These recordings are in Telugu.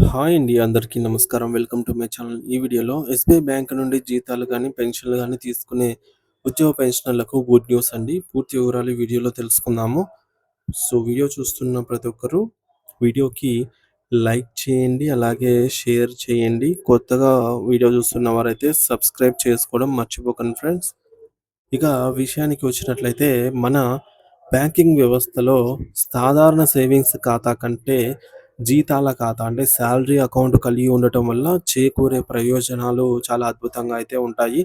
హాయ్ అండి. అందరికీ నమస్కారం. Welcome to my channel. ఈ వీడియోలో ఎస్‌బీఐ బ్యాంక్ నుండి జీతాలు గాని, పెన్షన్‌లు గాని తీసుకునే ఉద్యోగ పెన్షనర్లకు గుడ్ న్యూస్ అండి. పూర్తి వివరాలు ఈ వీడియోలో తెలుసుకుందాము. సో, వీడియో చూస్తున్న ప్రతి ఒక్కరు వీడియోకి లైక్ చేయండి. అలాగే షేర్ చేయండి. కొత్తగా వీడియో చూస్తున్న వారైతే సబ్స్క్రైబ్ చేసుకోవడం మర్చిపోకండి ఫ్రెండ్స్. ఇక విషయానికి వచ్చినట్లయితే మన బ్యాంకింగ్ వ్యవస్థలో సాధారణ సేవింగ్స్ ఖాతా కంటే జీతాల ఖాతా అంటే శాలరీ అకౌంట్ కలిగి ఉండటం వల్ల చేకూరే ప్రయోజనాలు చాలా అద్భుతంగా అయితే ఉంటాయి.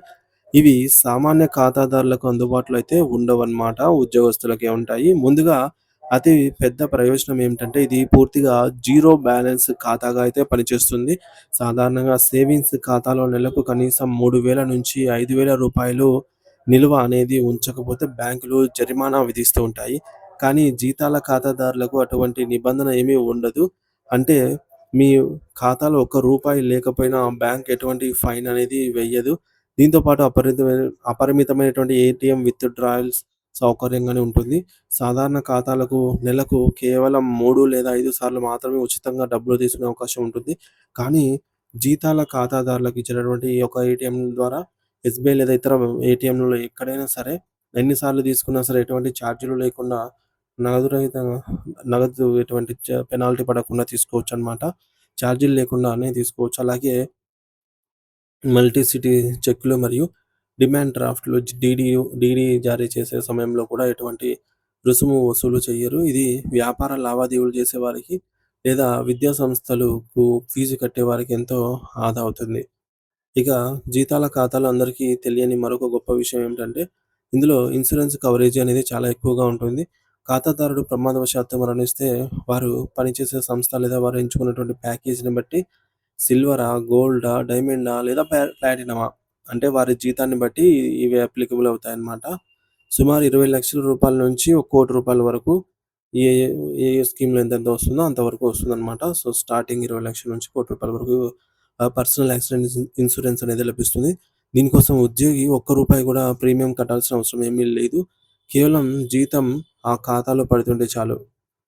ఇవి సామాన్య ఖాతాదారులకు అందుబాటులో అయితే ఉండవన్నమాట. ఉద్యోగస్తులకే ఉంటాయి. ముందుగా అతి పెద్ద ప్రయోజనం ఏమిటంటే ఇది పూర్తిగా జీరో బ్యాలెన్స్ ఖాతాగా అయితే పనిచేస్తుంది. సాధారణంగా సేవింగ్స్ ఖాతాలో నెలకు కనీసం 3,000 నుంచి 5,000 రూపాయలు నిల్వ అనేది ఉంచకపోతే బ్యాంకులు జరిమానా విధిస్తూ ఉంటాయి. కానీ జీతాల ఖాతాదారులకు అటువంటి నిబంధన ఏమీ ఉండదు. అంటే మీ ఖాతాలో ఒక్క రూపాయి లేకపోయినా బ్యాంక్ ఎటువంటి ఫైన్ అనేది వెయ్యదు. దీంతో పాటు అపరిమితమైనటువంటి ఏటీఎం విత్‌డ్రాయల్స్ సౌకర్యంగానే ఉంటుంది. సాధారణ ఖాతాలకు నెలకు కేవలం 3 లేదా 5 సార్లు మాత్రమే ఉచితంగా డబ్బులు తీసుకునే అవకాశం ఉంటుంది. కానీ జీతాల ఖాతాదారులకు ఇచ్చినటువంటి ఈ యొక్క ఏటీఎం ద్వారా ఎస్‌బీఐ లేదా ఇతర ఏటీఎంలలో ఎక్కడైనా సరే, ఎన్ని సార్లు తీసుకున్నా సరే ఎటువంటి ఛార్జీలు లేకుండా నగదు రహిత నగదు ఎటువంటి పెనాల్టీ పడకుండా తీసుకోవచ్చనమాట. ఛార్జీలు లేకుండానే తీసుకోవచ్చు. అలాగే మల్టీ సిటీ చెక్కులు మరియు డిమాండ్ డ్రాఫ్ట్‌లు డీడీ జారీ చేసే సమయంలో కూడా ఎటువంటి రుసుము వసూలు చెయ్యరు. ఇది వ్యాపార లావాదేవీలు చేసేవారికి లేదా విద్యా సంస్థలకు ఫీజు కట్టేవారికి ఎంతో ఆదా అవుతుంది. ఇక జీతాల ఖాతాలో అందరికీ తెలియని మరొక గొప్ప విషయం ఏమిటంటే, ఇందులో ఇన్సూరెన్స్ కవరేజీ అనేది చాలా ఎక్కువగా ఉంటుంది. ఖాతాదారుడు ప్రమాదవశాత్తు మరణిస్తే, వారు పనిచేసే సంస్థ లేదా వారు ఎంచుకున్నటువంటి ప్యాకేజీని బట్టి సిల్వరా, గోల్డా, డైమండా లేదా ప్లాటినమా అంటే వారి జీతాన్ని బట్టి ఇవి అప్లికబుల్ అవుతాయన్నమాట. సుమారు 20,00,000 నుంచి రూ. 1,00,00,000 వరకు ఏ ఏ స్కీమ్‌లో ఎంతెంత వస్తుందో అంతవరకు వస్తుందన్నమాట. సో, స్టార్టింగ్ 20,00,000 నుంచి రూ. 1,00,000 వరకు పర్సనల్ యాక్సిడెంట్ ఇన్సూరెన్స్ అనేది లభిస్తుంది. దీనికోసం ఉద్యోగి ఒక్క రూపాయి కూడా ప్రీమియం కట్టాల్సిన అవసరం ఏమీ లేదు. కేవలం జీతం ఆ ఖాతాలో పడుతుంటే చాలు.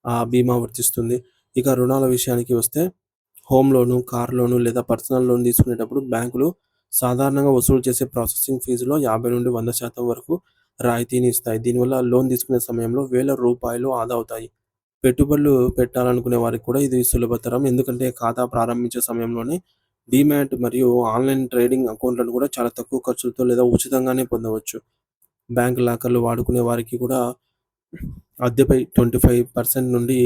ఆ బీమా వర్తిస్తుంది. ఇక రుణాల విషయానికి వస్తే హోమ్ లోను, కార్ లోను లేదా పర్సనల్ లోన్ తీసుకునేటప్పుడు బ్యాంకులు సాధారణంగా వసూలు చేసే ప్రాసెసింగ్ ఫీజులో 50-100% వరకు రాయితీని ఇస్తాయి. దీనివల్ల లోన్ తీసుకునే సమయంలో రూ. ఆదా అవుతాయి. పెట్టుబడులు పెట్టాలనుకునే వారికి కూడా ఇది సులభతరం. ఎందుకంటే ఖాతా ప్రారంభించే సమయంలోనే డీమ్యాట్ మరియు ఆన్‌లైన్ ట్రేడింగ్ అకౌంట్‌లను కూడా చాలా తక్కువ ఖర్చులతో లేదా ఉచితంగానే పొందవచ్చు. బ్యాంక్ లాకర్‌లు వాడుకునే వారికి కూడా అద్దెపై 25% నుండి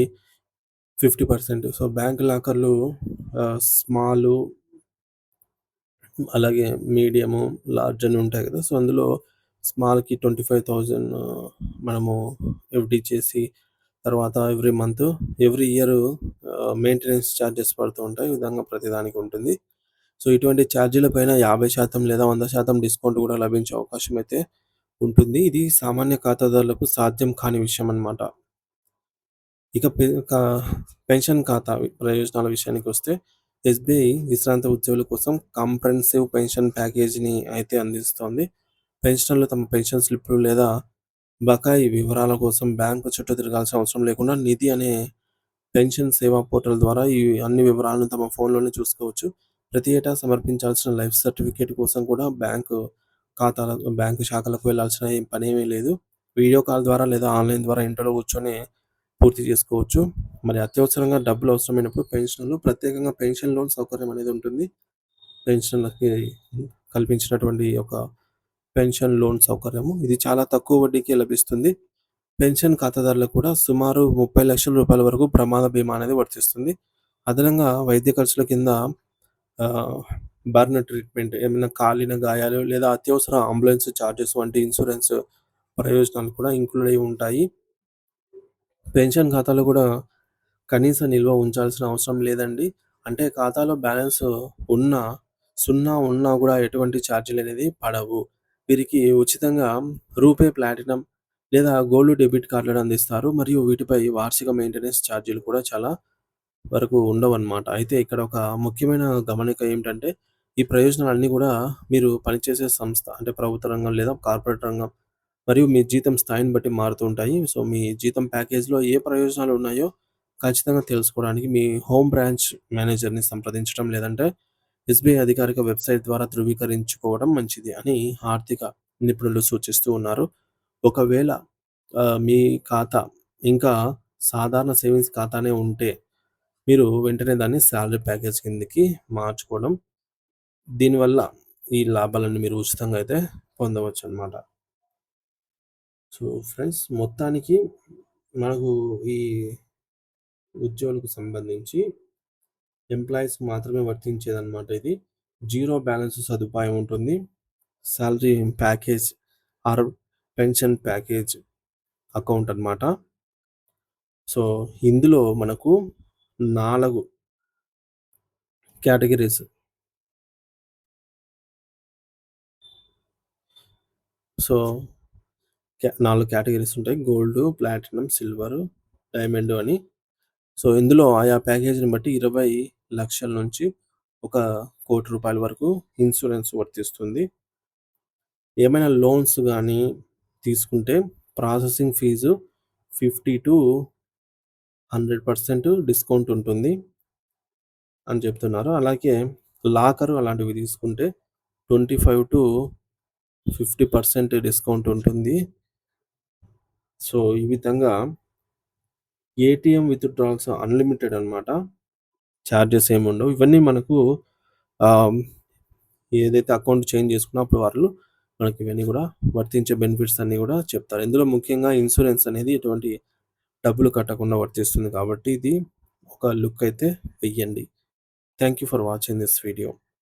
50%. సో, బ్యాంక్ లాకర్‌లు స్మాలు అలాగే మీడియము, లార్జ్ అని ఉంటాయి కదా! సో, అందులో స్మాల్‌కి 25,000 మనము ఎఫ్‌డి చేసి తర్వాత every month, every year maintenance charges పడుతూ ఉంటాయి. ఈ విధంగా ప్రతిదానికి ఉంటుంది. సో, ఇటువంటి ఛార్జీల పైన 50% లేదా 100% డిస్కౌంట్ కూడా లభించే అవకాశం అయితే ఉంటుంది. ఇది సామాన్య ఖాతాదారులకు సాధ్యం కాని విషయం అన్నమాట. ఇక పెన్షన్ ఖాతా ప్రయోజనాల విషయానికొస్తే, ఎస్‌బీఐ విశ్రాంత ఉద్యోగుల కోసం కాంప్రహెన్సివ్ పెన్షన్ ప్యాకేజీని అయితే అందిస్తోంది. పెన్షనర్లు తమ పెన్షన్ స్లిప్‌లు లేదా బకాయి వివరాల కోసం బ్యాంకు చుట్టూ తిరగాల్సిన అవసరం లేకుండా నిధి అనే పెన్షన్ సేవా పోర్టల్ ద్వారా ఈ అన్ని వివరాలను తమ ఫోన్‌లోనే చూసుకోవచ్చు. ప్రతి ఏటా సమర్పించాల్సిన లైఫ్ సర్టిఫికేట్ కోసం కూడా బ్యాంకు శాఖలకు వెళ్ళాల్సిన పనేమీ లేదు. వీడియో కాల్ ద్వారా లేదా ఆన్‌లైన్ ద్వారా ఇంట్లో కూర్చొని పూర్తి చేసుకోవచ్చు. మరి అత్యవసరంగా డబ్బులు అవసరమైనప్పుడు పెన్షనర్లు ప్రత్యేకంగా పెన్షన్ లోన్ సౌకర్యం అనేది ఉంటుంది. పెన్షనర్‌లకి కల్పించినటువంటి ఒక పెన్షన్ లోన్ సౌకర్యము. ఇది చాలా తక్కువ వడ్డీకే లభిస్తుంది. పెన్షన్ ఖాతాదారులకు కూడా సుమారు రూ. 30,00,000 వరకు ప్రమాద బీమా అనేది వర్తిస్తుంది. అదనంగా వైద్య ఖర్చుల కింద ఆహ్, బర్న్ ట్రీట్మెంట్ ఏమైనా కాలిన గాయాలు లేదా అత్యవసర అంబులెన్స్ చార్జెస్ వంటి ఇన్సూరెన్స్ ప్రయోజనాలు కూడా ఇంక్లూడ్ అయి ఉంటాయి. పెన్షన్ ఖాతాలో కూడా కనీస నిల్వ ఉంచాల్సిన అవసరం లేదండి. అంటే ఖాతాలో బ్యాలెన్స్ ఉన్నా, సున్నా ఉన్నా గూడా ఎటువంటి ఛార్జీలనేది పడవు. వీరికి ఉచితంగా రూపే ప్లాటినం లేదా గోల్డ్ డెబిట్ కార్డులను అందిస్తారు. మరియు వీటిపై వార్షిక మెయింటెనెన్స్ ఛార్జీలు కూడా చాలా వరకు ఉండవన్నమాట. అయితే ఇక్కడ ఒక ముఖ్యమైన గమనిక ఏమిటంటే, ఈ ప్రయోజనాలన్నీ గూడా మీరు పనిచేసే సంస్థ అంటే ప్రభుత్వ రంగం లేదా కార్పొరేట్ రంగం మరియు మీ జీతం స్థాయిని బట్టి మారుతూ ఉంటాయి. సో, మీ జీతం ప్యాకేజ్‌లో ఏ ప్రయోజనాలు ఉన్నాయో ఖచ్చితంగా తెలుసుకోవడానికి మీ హోమ్ బ్రాంచ్ మేనేజర్‌ని సంప్రదించడం లేదంటే ఎస్‌బీఐ అధికారిక వెబ్‌సైట్ ద్వారా ధృవీకరించుకోవడం మంచిది అని ఆర్థిక నిపుణులు సూచిస్తూ ఉన్నారు. ఒకవేళ మీ ఖాతా ఇంకా సాధారణ సేవింగ్స్ ఖాతానే ఉంటే మీరు వెంటనే దాన్ని సాలరీ ప్యాకేజ్ కిందకి మార్చుకోవడం. దీనివల్ల ఈ లాభాలను మీరు ఉచితంగా అయితే పొందవచ్చనమాట. సో ఫ్రెండ్స్, మొత్తానికి మనకు ఈ ఉద్యోగులకు సంబంధించి ఎంప్లాయీస్‌కి మాత్రమే వర్తించేదనమాట ఇది. జీరో బ్యాలెన్స్ సదుపాయం ఉంటుంది. Salary package or pension package account అనమాట. సో ఇందులో మనకు 4 కేటగరీస్. సో 4 కేటగరీస్ ఉంటాయి. గోల్డ్, ప్లాటినం, సిల్వర్, డైమండ్ అని. సో ఇందులో ఆయా ప్యాకేజీని బట్టి 20,00,000 నుంచి ఒక ₹1,00,00,000 వరకు ఇన్సూరెన్స్ వర్తిస్తుంది. ఏమైనా లోన్స్ గానీ తీసుకుంటే ప్రాసెసింగ్ ఫీజు 50-100% డిస్కౌంట్ ఉంటుంది అని చెప్తున్నారు. అలాగే లాకరు అలాంటివి తీసుకుంటే 25-50% డిస్కౌంట్ ఉంటుంది. సో ఈ విధంగా ఏటీఎం విత్‌డ్రాల్స్ అన్‌లిమిటెడ్ అనమాట. చార్జెస్ ఏముండవు. ఇవన్నీ మనకు ఆహ్, ఏదైతే అకౌంట్ చేంజ్ చేసుకున్నా అప్పుడు వాళ్ళు మనకి ఇవన్నీ గూడా వర్తించే బెనిఫిట్స్ అన్నీ గూడా చెప్తారు. ఇందులో ముఖ్యంగా ఇన్సూరెన్స్ అనేది ఎటువంటి డబ్బులు కట్టకుండా వర్తిస్తుంది కాబట్టి ఇది ఒక లుక్ అయితే వెయ్యండి. Thank you for watching this video.